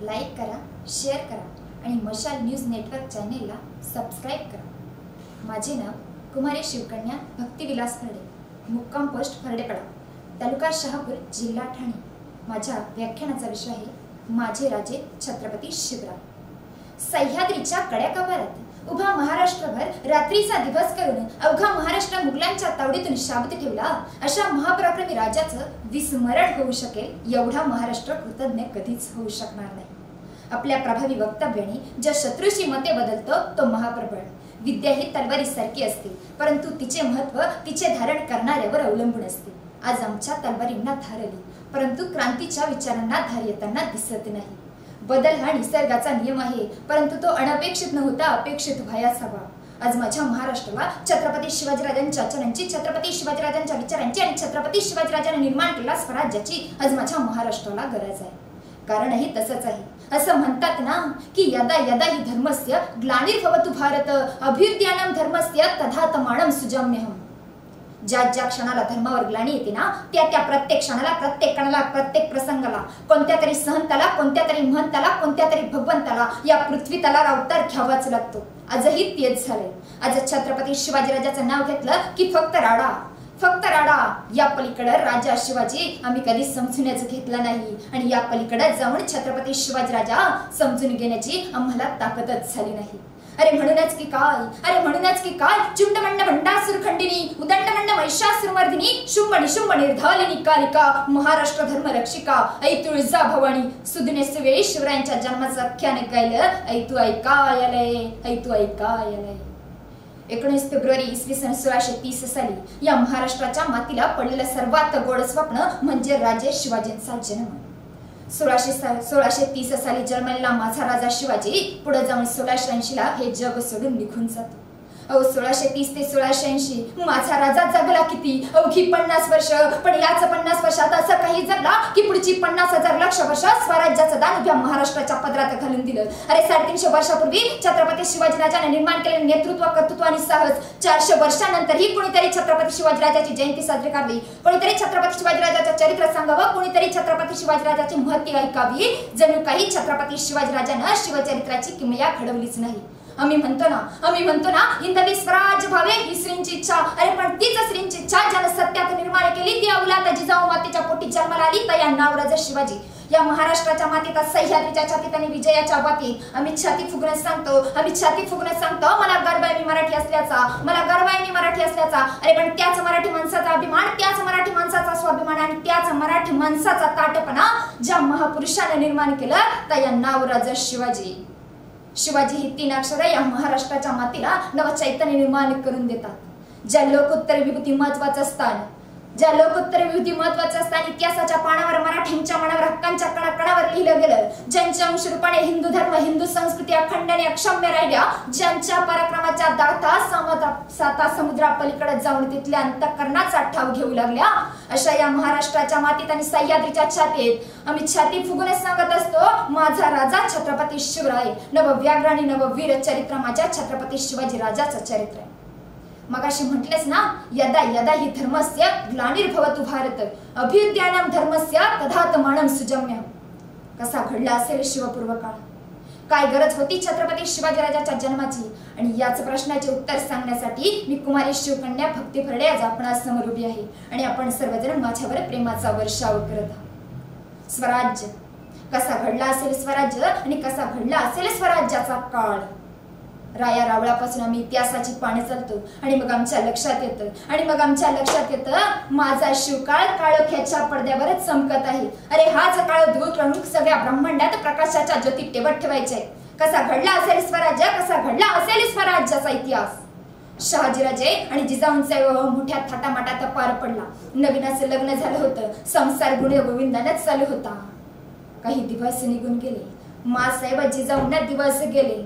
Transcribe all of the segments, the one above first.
Like करा, share करा आणि मशाल न्यूज नेटवर्क चॅनेलला सबस्क्राईब करा। माझे नाव कुमारी शिवकन्या भक्तिविलास फरडे, मुक्काम पोस्ट फरडेपडा, तालुका शहापूर, जिल्हा ठाणे। माझ्या व्याख्यानाचा विषय आहे माझे राजे छत्रपती शिवराय। सह्याद्रीच्या कड्याकावरात उभा महाराष्ट्रभर रात्रीचा दिवस करून अवघा महाराष्ट्र मुघलांच्या तावडीतून शाबूत ठेवला अशा महापराक्रमी राजाचं विस्मरण होऊ शकेल एवढा महाराष्ट्र कृतज्ञ कधीच होऊ शकणार नाही। आपल्या प्रभावी वक्तव्याने ज्या शत्रूची मते बदलतो तो महाप्रबळ। विद्या ही तलवारीसारखी असते, परंतु तिचे महत्व तिचे धारण करणाऱ्यावर अवलंबून असते। आज आमच्या तलवारींना धार आली, परंतु क्रांतीच्या विचारांना धार येताना दिसत नाही। बदल हा निसर्गाचा नियम आहे, परंतु तो अनपेक्षित न होता अपेक्षित व्हायच हवा। आज माझ्या महाराष्ट्राला छत्रपती शिवाजीराजांच्या आचरणांची, छत्रपती शिवाजीराजांच्या विचारांची आणि छत्रपती शिवाजीराजांनी निर्माण केलेल्या स्वराज्याची आज माझ्या महाराष्ट्राला गरज आहे। कारणही तसंच आहे। असं म्हणतात ना की यदा यदा हि धर्मस्य ग्लानिर्भवतु भारत अभ्युदयानं धर्मस्य तथात्मानं सुजाम्यहम्। ज्या ज्या क्षणाला धर्मावर ग्लानी येते ना त्या प्रत्येक क्षणाला, प्रत्येक कणाला, प्रत्येक प्रसंगाला कोणत्या तरी सहंताला, कोणत्या तरी महंताला, कोणत्या तरी भगवंताला या पृथ्वी तलावर अवतार घ्यावाच लागतो। आजही तेच झाले। आज छत्रपती शिवाजीराजाचं नाव घेतलं की फक्त राडा, फक्त राडा। या पलीकडे राजा शिवाजी आम्ही कधी समजूनच घेतला नाही आणि या पलीकडे जाऊन छत्रपती शिवाजीराजा समजून घेण्याची आम्हाला ताकदच झाली नाही। अरे म्हणूनच की काय चुंडमंड भंडासुर खंडिनी, उदंडमंड महिषासुरमर्दिनी, शुंभ निशुंभ निर्धालिनी कालिका, महाराष्ट्र धर्म रक्षिका, ऐ तुळजा भवानी, सुदिने सुवे शिवरायांच्या जन्माचं आख्यान गायलं, ऐ तू ऐकायलय, ऐ तू ऐकायलय। 19 फेब्रुवारी इसवी सन 1630 साली या महाराष्ट्राच्या मातीला पडलेलं सर्वात गोड स्वप्न म्हणजे राजे शिवाजींचा जन्म। 1630 साली जन्मलेला माझा राजा शिवाजी पुढे जाऊन 1680 ला हे जग सोडून निघून जातो। 1630 ते 1680 माझा राजा जगला किती? अवघी 50 वर्ष। पण याच 50 वर्षात असं काही जगला की पुढची 50,000 लक्ष वर्ष स्वराज्याचं दान उभ्या महाराष्ट्राच्या पदरात घालून दिलं। अरे 350 वर्षापूर्वी छत्रपती शिवाजीराजांनी निर्माण केलेले नेतृत्व, कर्तृत्व आणि साहस 400 वर्षानंतरही कुणीतरी छत्रपती शिवाजीराजाची जयंती साजरी करावी, कोणीतरी छत्रपती शिवाजीराजाचं चरित्र सांगावं, कोणीतरी छत्रपती शिवाजीराजाची महती ऐकावी। जणू काही छत्रपती शिवाजीराजानं शिवचरित्राची किमया घडवलीच नाही। आम्ही म्हणतो ना हिंदवी स्वराज्य व्हावे ही श्रींची इच्छा। अरे पण तीच श्रींची इच्छा ज्यानं सत्यात निर्माण केली ती अवलाद जिजाऊ मातेच्या पोटी जन्माला आली त्या नाव राजा शिवाजी। या महाराष्ट्राच्या मातीत सह्याद्रीच्या छातीत आणि विजयाच्या बातीत आम्ही छाती फुगून सांगतो मला गर्व आहे मी मराठी असल्याचा, मला गर्व आहे मी मराठी असल्याचा। अरे पण त्याच मराठी माणसाचा अभिमान, त्याच मराठी माणसाचा स्वाभिमान आणि त्याच मराठी माणसाचा ताठपणा ज्या महापुरुषाने निर्माण केलं त्या नाव राजा शिवाजी। शिवाजी ही 3 अक्षर या महाराष्ट्राच्या मातीला नव चैतन्य निर्माण करून देतात। ज्या लोकोत्तर विभूती महत्वाचं स्थान, इतिहासाच्या पानावर मराठ्यांच्या मनावर हक्कांच्या कणाकणावर लिहिलं गेलं, ज्यांच्या अंशरूपाने हिंदू धर्म, हिंदू संस्कृती अखंड आणि अक्षम्य राहिल्या, ज्यांच्या पराक्रमाच्या दाता समुद्रापलीकडे जाऊन तिथल्या अंतःकरणाचा ठाव घेऊ लागल्या, अशा या महाराष्ट्राच्या मातीत आणि सह्याद्रीच्या छातीत आम्ही छाती फुगूनच सांगत असतो माझा राजा छत्रपती शिवराय। नवव्याघ्र आणि नववीर चरित्र माझ्या छत्रपती शिवाजी राजाचं चरित्र आहे। मगाशी म्हटलेच ना यदा यदा हि धर्मस्य ग्लानिर्भवतु भारत अभ्युदयानं धर्मस्य तथात्मानं सुजाम्यहम्। कसा घडला असेल शिवपूर्व काळ? काय गरज होती छत्रपती शिवाजीराजाच्या जन्माची? आणि याच प्रश्नाचे उत्तर सांगण्यासाठी मी कुमारी शिवकन्या भक्ती फरडे आज आपणासमोर उभी आहे आणि आपण सर्वजण माझ्यावर प्रेमाचा वर्षाव करत आहात। स्वराज्य कसा घडला असेल स्वराज्य आणि कसा घडला असेल स्वराज्याचा काळ? राया रावळापासून आम्ही इतिहासाची पाने चालतो आणि मग आमच्या लक्षात येतं माझा शिवकाळ काळोख्याच्या पडद्यावरच चमकत आहे। अरे हाच काळ धूत रणूक सगळ्या ब्रह्मांडात प्रकाशाच्या ज्योती तेवत ठेवायचे। कसा घडला असेल स्वराज्य, कसा घडला असेल स्वराज्याचा इतिहास? शहाजीराजे आणि जिजाऊंचा विवाह मोठ्या थाटामाटात पार पडला। नवीनच लग्न झालं होतं, संसार गुणे गोविंदानेच चालू होता। काही दिवस निघून गेले, मासाहेब जिजाऊंना दिवस गेले।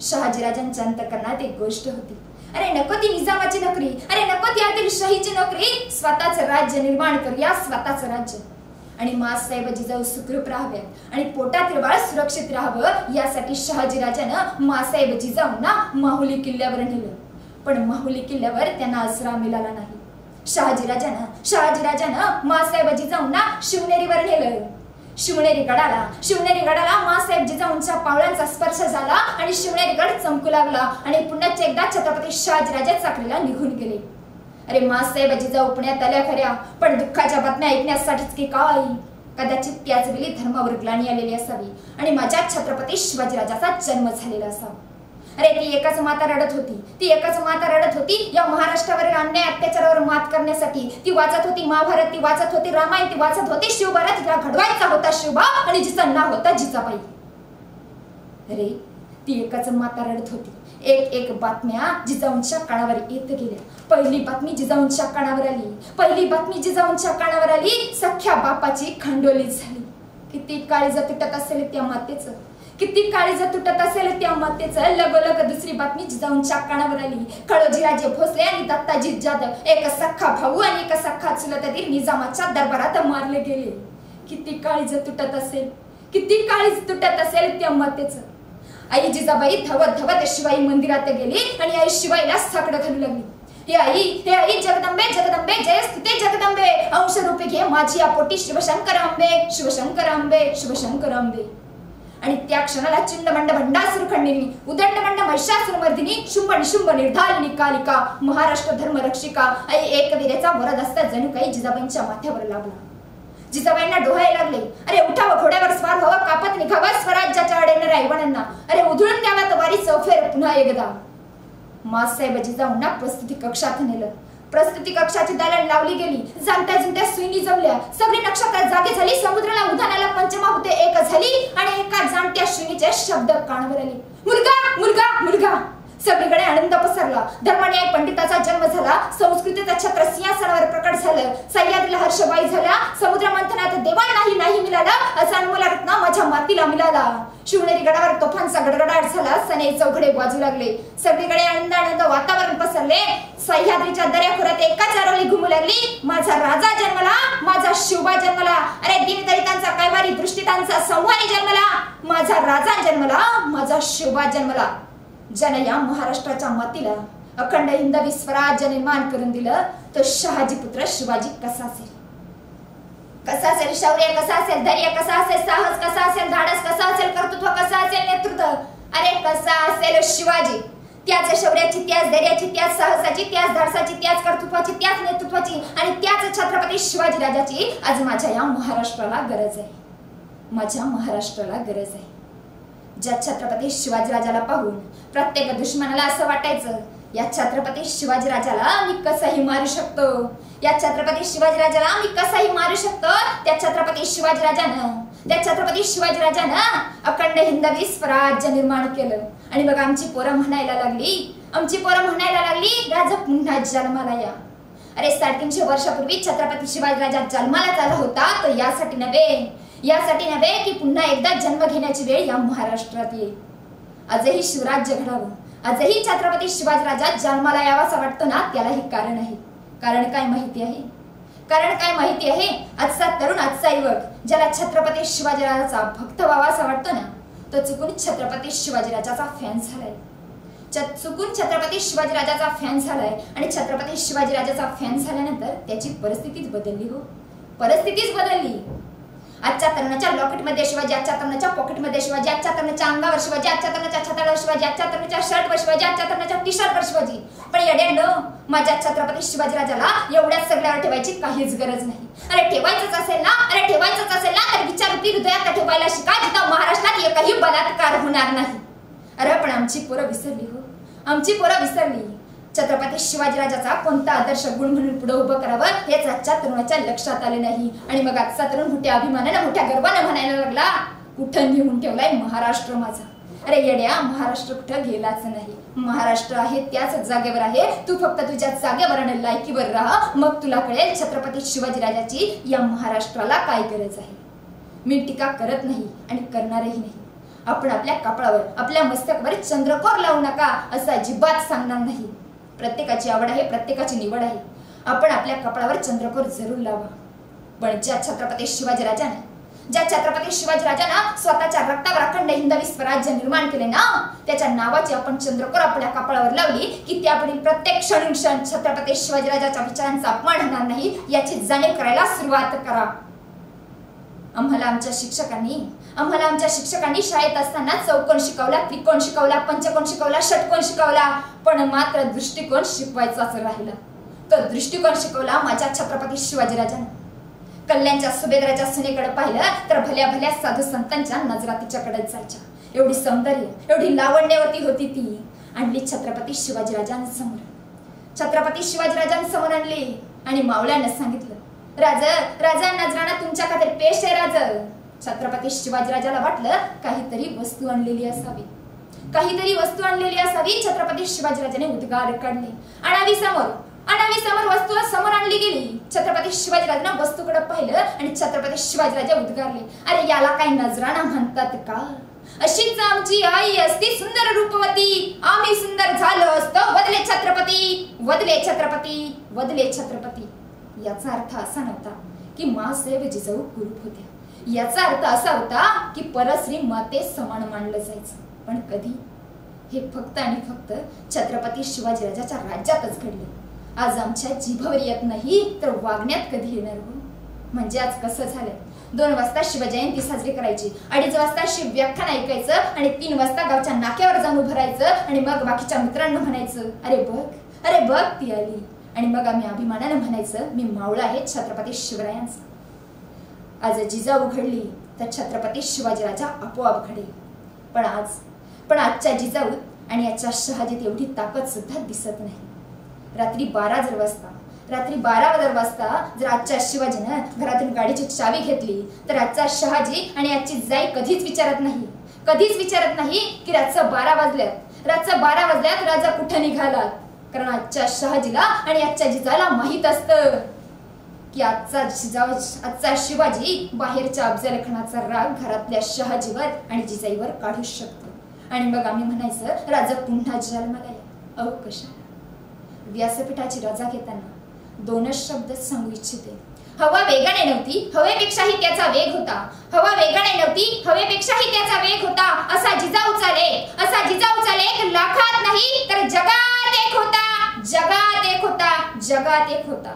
शहाजीराजांच्या अंतःकरणात एक गोष्ट होती, अरे नको ती निजामाची नोकरी, अरे नको ती आदिलशाहीची नोकरी, स्वतःच राज्य निर्माण करूया, स्वतःच राज्य। आणि मासाहेब जिजाऊ सुखरूप राहाव्यात आणि पोटातील बाळ सुरक्षित राहावं यासाठी शहाजीराजानं मासाहेब जिजाऊंना माहुली किल्ल्यावर नेलं। पण माहुली किल्ल्यावर त्यांना आसरा मिळाला नाही। शहाजीराजानं मासाहेब जिजाऊंना शिवनेरीवर नेलं। शिवनेरी गडाला माँसाहेब जिजाऊंच्या पावलांचा स्पर्श झाला आणि शिवनेरी गड चमकू लागला आणि पुन्हा एकदा छत्रपती शहाजीराजे चाकरीला निघून गेले. अरे माँसाहेब जिजाऊ पुण्यात आल्या खऱ्या, पण दुःखाच्या बातम्या ऐकण्यासाठीच की काय? कदाचित त्याच वेळी धर्मावर ग्लानी आलेली असावी आणि माझ्या छत्रपती शिवाजीराजाचा जन्म झालेला असावा. अरे ती एकच माता रडत होती या महाराष्ट्रावरील अन्याय अत्याचारावर मात करण्यासाठी. ती वाचत होती महाभारत, ती वाचत होती रामायण, ती वाचत होती शिवभारत. तिला घडवायचा होता शिवबा आणि जिचं नाव होतं जिजाबाई. अरे ती एकच माता रडत होती. एक बातम्या जिजाऊंच्या कानावर येत गेल्या. पहिली बातमी जिजाऊंच्या कानावर आली. सख्या बापाची खंडोली झाली. किती काळीज तुटत असेल त्या मातेचं. लगोलग दुसरी बातमी जिजाऊंच्या कानावर आली. खळोजीराजे भोसले आणि दत्ताजी जाधव, एक सख्खा भाऊ आणि एक सख्खा चुलत दीर निजामाच्या दरबारात मारले गेले. किती काळीज तुटत असेल त्या मातेचं. आई जिजाबाई धवत शिवाई मंदिरात गेली आणि आई शिवाईला साकडं घालू लागली. हे आई जगदंबे जयस्तुते जगदंबे, अंश रूपे घे माझी आपोटी शिवशंकर आंबे. आणि त्या क्षणाला चिंडमंड भंडासुर खंडिनी, उदंडमंड महिषासुर मर्दिनी, शुंभ निशुंभ निर्धारिणी कालिका, महाराष्ट्र धर्म रक्षिका आई एकवीरेचा वरद असता जणू काही जिजाबाईंच्या माथ्यावर लागला. जिजाबाईंना डोहायला लागले. अरे उठावं, घोड्यावर स्वार व्हावं, कापत निघावं स्वराज्याच्या आडेनं रायवणांना. अरे उधळून द्याव्यात वारी चौफेर पुन्हा एकदा. माँसाहेब जिजाऊंना प्रस्तुती कक्षात नेलं. प्रस्तुती कक्षाची दालन लावली गेली. जाणत्या सुईनी जमल्या. सगळी नक्षत्र जागे झाली. समुद्राला उधानाला पंचमहाभूते एक झाली आणि एका जाणत्या श्रीनीचे शब्द कानावर आले. मुलगा. सगळीकडे आनंद पसरला. धर्मन्याय पंडिताचा जन्म झाला. संस्कृतीचा छत्र सिंहासनावर प्रकट झालं. सह्याद्रीला हर्षबाई झाल्या. समुद्र मंथनात देवाला नाही मिळाला असा अनमोल रत्न माझ्या मातीला मिळाला. शिवनेरी गडावर तोफांचा गडगडाट झाला. सनई चौघडे वाजू लागले. सगळीकडे आनंद वातावरण पसरले. सह्याद्रीच्या दऱ्याखोऱ्यात एकाच आरोली घुमू लागली. माझा राजा जन्मला, माझा शिवबा जन्मला. अरे दीनदलितांचा कैवारी दृष्टितांचा संवारी जन्मला. माझा राजा जन्मला, माझा शिवबा जन्मला. जन या महाराष्ट्राच्या मातीला अखंड हिंदवी स्वराज्य निर्माण करून दिलं. तो शहाजी पुत्र शिवाजी कसा असेल शौर्य कसा असेल, धैर्य कसा असेल, साहस कसा असेल, धाडस कसा असेल, कर्तृत्व कसा असेल, नेतृत्व अरे कसा असेल शिवाजी. त्याच शौर्याची, त्याच धैर्याची, त्याच साहसाची, त्याच धाडसाची, त्याच कर्तृत्वाची, त्याच नेतृत्वाची आणि त्याच छत्रपती शिवाजी राजाची आज माझ्या या महाराष्ट्राला गरज आहे. ज्या छत्रपती शिवाजीराजाला पाहून प्रत्येक दुश्मनाला असं वाटायचं, या छत्रपती शिवाजीराजाला मी कसाही मारू शकतो. त्या छत्रपती शिवाजीराजानं अखंड हिंदवी स्वराज्य निर्माण केलं. आणि मग आमची पोरं म्हणायला लागली राजा पुन्हा जन्माला या. अरे 350 वर्षापूर्वी छत्रपती शिवाजीराजा जन्माला आला होता तो यासाठी नव्हे की पुन्हा एकदा जन्म घेण्याची वेळ या महाराष्ट्रात येईल. आजही शिवराज्य घडावं, आजही छत्रपती शिवाजीराजा जन्माला यावासा वाटतो ना, त्यालाही कारण आहे. कारण काय माहिती आहे? आजचा तरुण, आजचा युवक ज्याला छत्रपती शिवाजीराजाचा भक्त व्हावासा वाटतो ना, तो चुकून छत्रपती शिवाजीराजाचा फॅन झालाय. आणि छत्रपती शिवाजीराजाचा फॅन झाल्यानंतर त्याची परिस्थितीच बदलली. आजच्या तरुणाच्या लॉकेटमध्ये शिवाजी, आजच्या तरुणाच्या पॉकेटमध्ये शिवाजी, आजच्या तरुणाच्या अंगावर शिवाजी, आजच्या तरुणाच्या छतावर शिवाजी, आजच्या तरुणाच्या शर्टवर शिवाजी, आजच्या तरुणाच्या टी शर्टवर शिवाजी. पण येड्यांनो, माझ्या छत्रपती शिवाजीराजाला एवढ्याच सगळ्यावर ठेवायची काहीच गरज नाही. अरे ठेवायचंच असेल ना तर विचारूपी हृदयात ठेवायला शिका, जिथं महाराष्ट्रात एकही बलात्कार होणार नाही. अरे पण आमची पोरं विसरली. छत्रपती शिवाजीराजाचा कोणता आदर्श गुण म्हणून पुढे उभं करावं हेच आजच्या तरुणाच्या लक्षात आले नाही. आणि मग आजचा तरुण मोठ्या अभिमानानं, मोठ्या गर्वानं म्हणायला लागला, कुठं नेऊन ठेवलाय महाराष्ट्र माझा. अरे येड्या, महाराष्ट्र कुठं गेलाच नाही. महाराष्ट्र आहे त्याच जागेवर आहे. तू फक्त तुझ्या जागेवर आणि लायकीवर राहा, मग तुला कळेल छत्रपती शिवाजीराजाची या महाराष्ट्राला काय गरज आहे. मी टीका करत नाही आणि करणारही नाही. आपण आपल्या कपाळावर, आपल्या मस्तकावर चंद्रकोर लावू नका असं अजिबात सांगणार नाही. प्रत्येकाची आवड आहे, प्रत्येकाची निवड आहे. आपण आपल्या कपाळावर चंद्रकोर जरूर लावा. पण ज्या छत्रपती शिवाजीराजानं स्वतःच्या रक्तावर अखंड हिंदवी स्वराज्य निर्माण केले ना, त्याच्या नावाची आपण चंद्रकोर आपल्या कपाळावर लावली की त्यापुढील प्रत्येक क्षण छत्रपती शिवाजीराजाच्या विचारांचा अपमान होणार नाही याची जाणीव करायला सुरुवात करा. आम्हाला आमच्या शिक्षकांनी शाळेत असताना चौकोन शिकवला, त्रिकोण शिकवला, पंचकोन शिकवला, षटकोन शिकवला, पण मात्र दृष्टिकोन शिकवायचाच राहिला. तो दृष्टिकोन शिकवला माझ्या छत्रपती शिवाजीराजांना. कल्याणच्या सुभेदाराच्या सुनेकडे पाहिलं तर भल्या भल्या साधू संतांच्या नजरा तिच्याकडे जायच्या. एवढी सौंदर्य, एवढी लावण्यवती होती ती. आणली छत्रपती शिवाजीराजांसमोर. छत्रपती शिवाजीराजांसमोर आणली आणि मावळ्यानं सांगितलं, राजा नजराना तुमच्या खातर पेश आहे राज. छत्रपती शिवाजीराजाला वाटलं काहीतरी वस्तू आणलेली असावी. छत्रपती शिवाजीराजाने उद्गार काढले. आणावी समोर वस्तू समोर आणली गेली. छत्रपती शिवाजीराजांना वस्तूकडे पाहिलं आणि छत्रपती शिवाजीराजे उद्गारले, अरे याला काही नजराना म्हणतात का? अशीच आमची आई असती सुंदर रूपवती, आम्ही सुंदर झालो असतो. वदले छत्रपती. याचा अर्थ असा नव्हता की माँसाहेब जिजाऊ कुरूप होत्या. याचा अर्थ असा होता की परश्री माते समान मानलं जायचं. पण कधी? हे फक्त आणि फक्त छत्रपती शिवाजीराजाच्या राज्यातच घडलं. आज आमच्या जिभावर येत नाही तर वागण्यात कधी येणार हो? म्हणजे आज कसं झालंय, 2 वाजता शिवजयंती साजरी करायची, 2:30 वाजता शिव व्याख्यान ऐकायचं आणि 3 वाजता गावच्या नाक्यावर जाऊन उभं राहायचं आणि मग बाकीच्या मित्रांना म्हणायचं, अरे बघ ती आली. आणि मग आम्ही अभिमानानं म्हणायचं, मी मावळा आहे छत्रपती शिवरायांचा. आज जिजाऊ घडली तर छत्रपती शिवाजीराजा आपोआप घडेल. पण आजच्या जिजाऊ आणि आजच्या शहाजीत एवढी ताकद सुद्धा दिसत नाही. रात्री 12 वाजता जर आजच्या शिवाजीनं घरातून गाडीची चावी घेतली तर आजचा शहाजी आणि आजची जाई कधीच विचारत नाही की रातचं 12 वाजल्यात राजा कुठे निघालात. कारण आजच्या शहाजीला आणि आजच्या जिजाला माहित असतं की आजचा शिवाजी बाहेरच्या अफजलखानाचा राग घरातल्या शहाजीवर आणि जिजाईवर काढू शकतो. आणि मग आम्ही म्हणायचं, राजा पुन्हा जन्माला या. अहो कशा? व्यासपीठाची रजा घेताना 2च शब्द सांगू इच्छिते. हवा वेगाने नव्हती, हवेपेक्षाही त्याचा वेग होता. असा जिजाऊ चाले लाखात नाही तर जगात एक होता.